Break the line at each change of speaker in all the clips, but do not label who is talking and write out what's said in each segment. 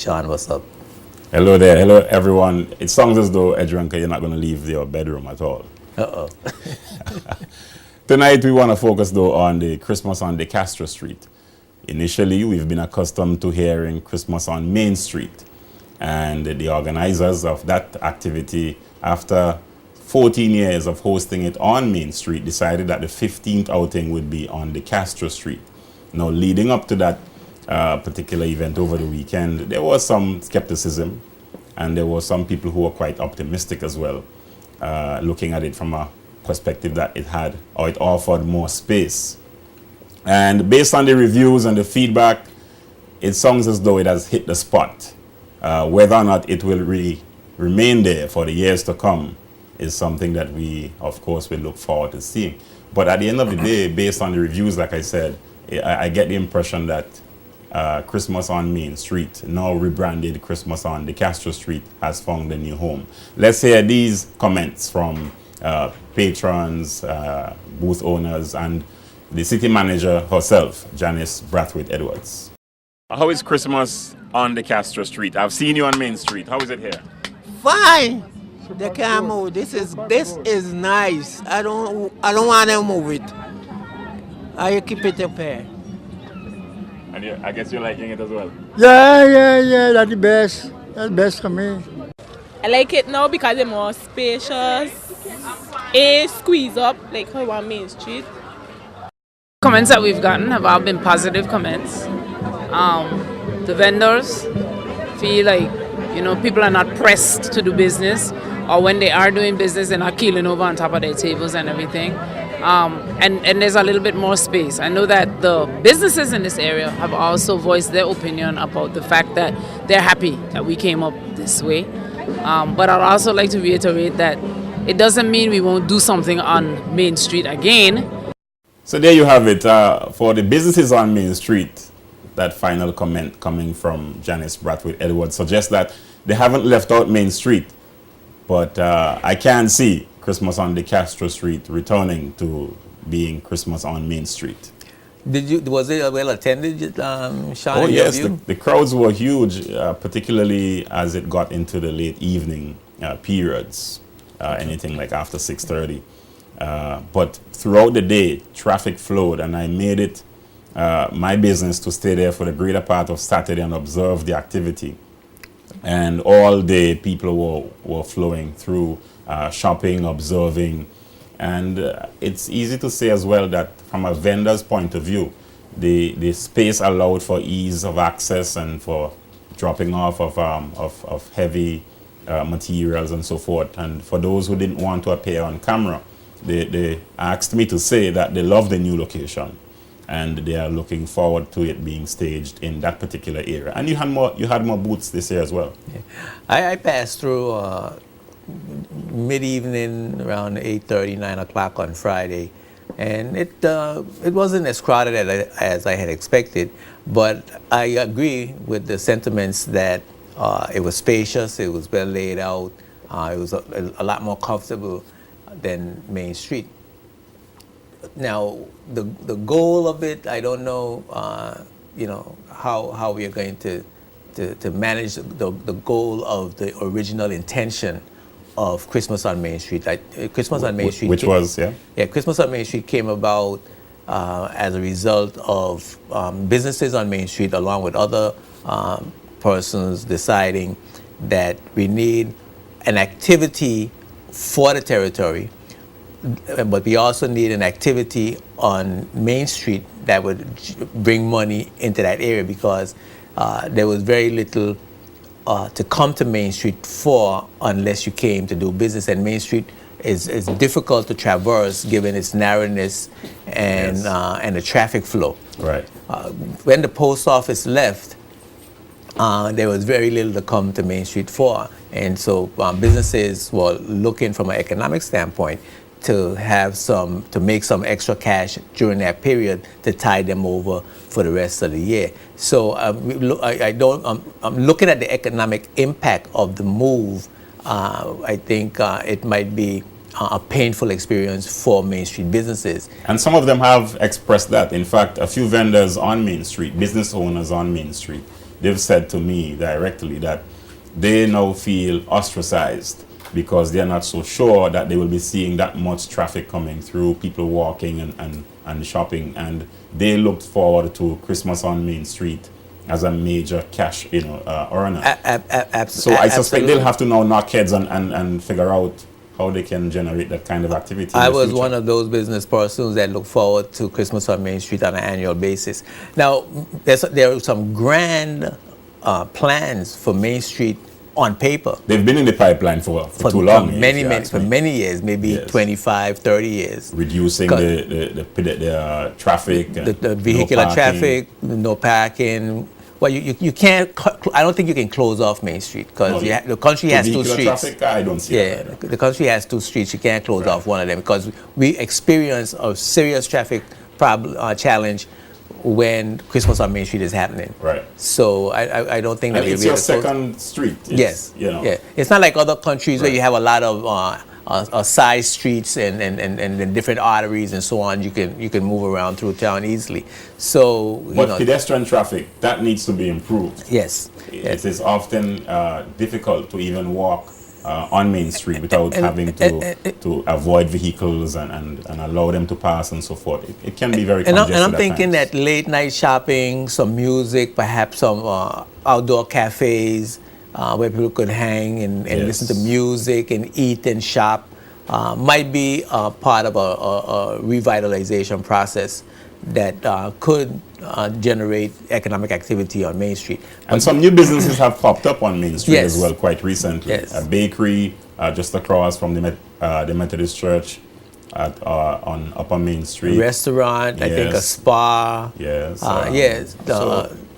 Sean, what's up?
Hello there. Hello, everyone. It sounds as though, Edranka, you're not going to leave your bedroom at all.
Uh-oh.
Tonight, we want to focus, though, on the Christmas on De Castro Street. Initially, we've been accustomed to hearing Christmas on Main Street. And the organizers of that activity, after 14 years of hosting it on Main Street, decided that the 15th outing would be on De Castro Street. Now, leading up to that particular event over the weekend, there was some skepticism, and there were some people who were quite optimistic as well, looking at it from a perspective that it had, or it offered more space. And based on the reviews and the feedback, it sounds as though it has hit the spot. Whether or not it will remain there for the years to come is something that we, of course, will look forward to seeing. But at the end of the day, based on the reviews, like I said, I get the impression that Christmas on Main Street, now rebranded Christmas on De Castro Street, has found a new home. Let's hear these comments from patrons, booth owners, and the city manager herself, Janice Brathwaite Edwards. How is Christmas on De Castro Street? I've seen you on Main Street. How is it here?
Fine. They can't move. This is nice. I don't want to move it. I keep it up here.
And I guess you're liking it as well?
Yeah, that's the best. That's the best for me.
I like it now because it's more spacious. It squeeze up like how on Main Street.
Comments that we've gotten have all been positive comments. The vendors feel like, people are not pressed to do business, or when they are doing business, they're not keeling over on top of their tables and everything. And there's a little bit more space. I know that the businesses in this area have also voiced their opinion about the fact that they're happy that we came up this way. But I'd also like to reiterate that it doesn't mean we won't do something on Main Street again.
So there you have it. For the businesses on Main Street, that final comment coming from Janice Brathwaite Edwards suggests that they haven't left out Main Street. But I can see Christmas on De Castro Street returning to being Christmas on Main Street.
Was it well attended, Sean?
Oh yes, the crowds were huge, particularly as it got into the late evening periods, anything like after 6:30. But throughout the day, traffic flowed, and I made it my business to stay there for the greater part of Saturday and observe the activity. And all day, people were flowing through, shopping, observing. And it's easy to say as well that from a vendor's point of view, the space allowed for ease of access and for dropping off of heavy materials and so forth. And for those who didn't want to appear on camera, they asked me to say that they love the new location, and they are looking forward to it being staged in that particular area. And you had more booths this year as well.
Yeah. I passed through mid-evening around 8:30, 9 o'clock on Friday, and it wasn't as crowded as I had expected, but I agree with the sentiments that it was spacious, it was well laid out, it was a lot more comfortable than Main Street. Now, the goal of it, I don't know, how we are going to manage the goal of the original intention of Christmas on Main Street. Christmas on Main Street, Christmas on Main Street came about as a result of businesses on Main Street, along with other persons, deciding that we need an activity for the territory, but we also need an activity on Main Street that would bring money into that area, because there was very little to come to Main Street for unless you came to do business. And Main Street is difficult to traverse given its narrowness and the traffic flow.
Right.
When the post office left, there was very little to come to Main Street for. And so businesses were looking from an economic standpoint to make some extra cash during that period to tide them over for the rest of the year. So I'm looking at the economic impact of the move. I think it might be a painful experience for Main Street businesses.
And some of them have expressed that. In fact, a few vendors on Main Street, business owners on Main Street, they've said to me directly that they now feel ostracized because they're not so sure that they will be seeing that much traffic coming through, people walking and shopping, and they looked forward to Christmas on Main Street as a major cash, earner. So I suspect they'll have to now knock heads and figure out how they can generate that kind of activity.
I was one of those business persons that look forward to Christmas on Main Street on an annual basis. Now, there are some grand plans for Main Street on paper.
They've been in the pipeline for too long.
For many years, maybe
Yes.
25, 30 years.
Reducing the traffic,
The vehicular
no
traffic, no parking. Well, you can't. I don't think you can close off Main Street because the country has two streets.
Traffic, I don't see that.
The country has two streets. You can't close off one of them because we experience a serious traffic challenge when Christmas on Main Street is happening.
Right.
So I don't think that
it's your second street.
Yes. Yeah. It's not like other countries where you have a lot of side streets and different arteries and so on. You can move around through town easily. So
but pedestrian traffic, that needs to be improved.
Yes.
It is often difficult to even walk on Main Street without having to avoid vehicles and allow them to pass and so forth. It can be very congested.
And I'm thinking that late night shopping, some music, perhaps some outdoor cafes where people could hang and listen to music and eat and shop might be part of a revitalization process that could generate economic activity on Main Street.
And some new businesses have popped up on Main Street
Yes.
as well quite recently.
Yes.
A bakery just across from the Methodist Church on Upper Main Street.
Restaurant, I think a spa.
Yes.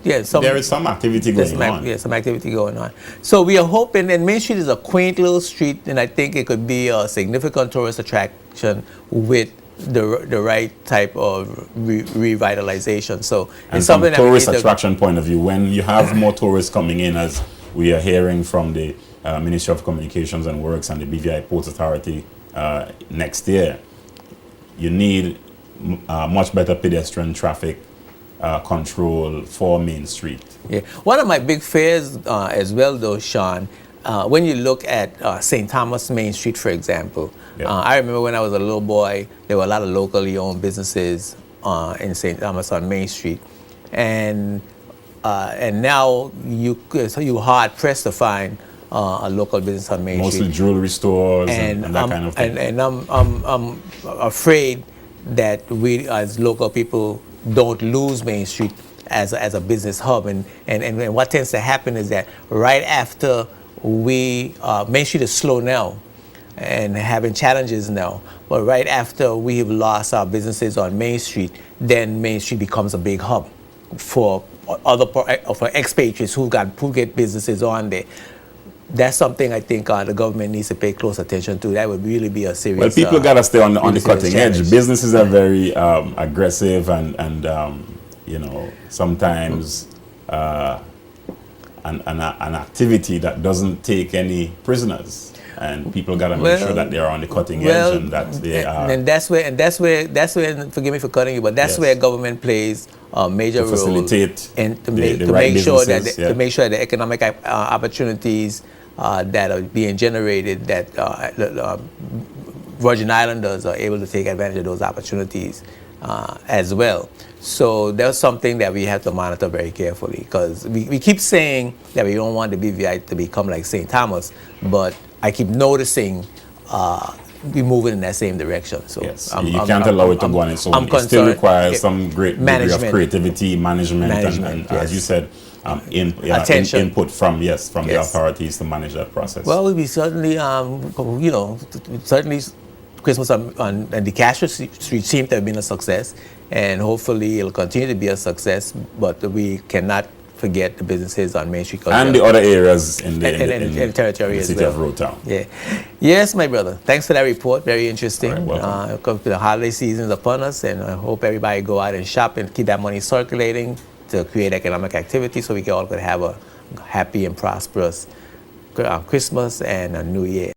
There
is some activity going on.
Yeah, some activity going on. So we are hoping, and Main Street is a quaint little street, and I think it could be a significant tourist attraction with the right type of revitalization. So
And
it's
from
something
tourist
that we need to-
attraction point of view, when you have more tourists coming in, as we are hearing from the Ministry of Communications and Works and the BVI Ports Authority next year, you need much better pedestrian traffic control for Main Street.
Yeah. One of my big fears as well, though, Sean, when you look at St. Thomas Main Street, for example, I remember when I was a little boy, there were a lot of locally owned businesses in St. Thomas on Main Street, and now you're hard pressed to find a local business on Main Street.
Mostly jewelry stores and that kind of thing.
And I'm afraid that we as local people don't lose Main Street as a business hub. And what tends to happen is that right after Main Street is slow now and having challenges now, but right after we have lost our businesses on Main Street, then Main Street becomes a big hub for for expatriates who get businesses on there. That's something I think the government needs to pay close attention to. That would really be a serious.
Well, people gotta stay on the cutting
challenge.
edge. Businesses are very aggressive and sometimes an activity that doesn't take any prisoners, and people gotta make sure that they're on the cutting edge and that they are.
And that's where. Forgive me for cutting you, but that's where government plays a major role
facilitate
and to
the
make
right
sure that
businesses,
to make sure the economic opportunities that are being generated, that Virgin Islanders are able to take advantage of those opportunities as well. So that's something that we have to monitor very carefully, because we keep saying that we don't want the BVI to become like St. Thomas, but I keep noticing we're moving in that same direction. So
yes, you can't allow it to go on its own. It still requires some great degree of creativity, management and as you said, input from the authorities to manage that process.
Well, we certainly, certainly Christmas on the Castro Street seemed to have been a success, and hopefully it'll continue to be a success, but we cannot forget the businesses on Main Street.
And the other areas in the
territory
as well. City of Rotown.
Yeah. Yes, my brother. Thanks for that report. Very interesting.
Right,
The holiday season is upon us, and I hope everybody go out and shop and keep that money circulating to create economic activity so we all could have a happy and prosperous Christmas and a New Year.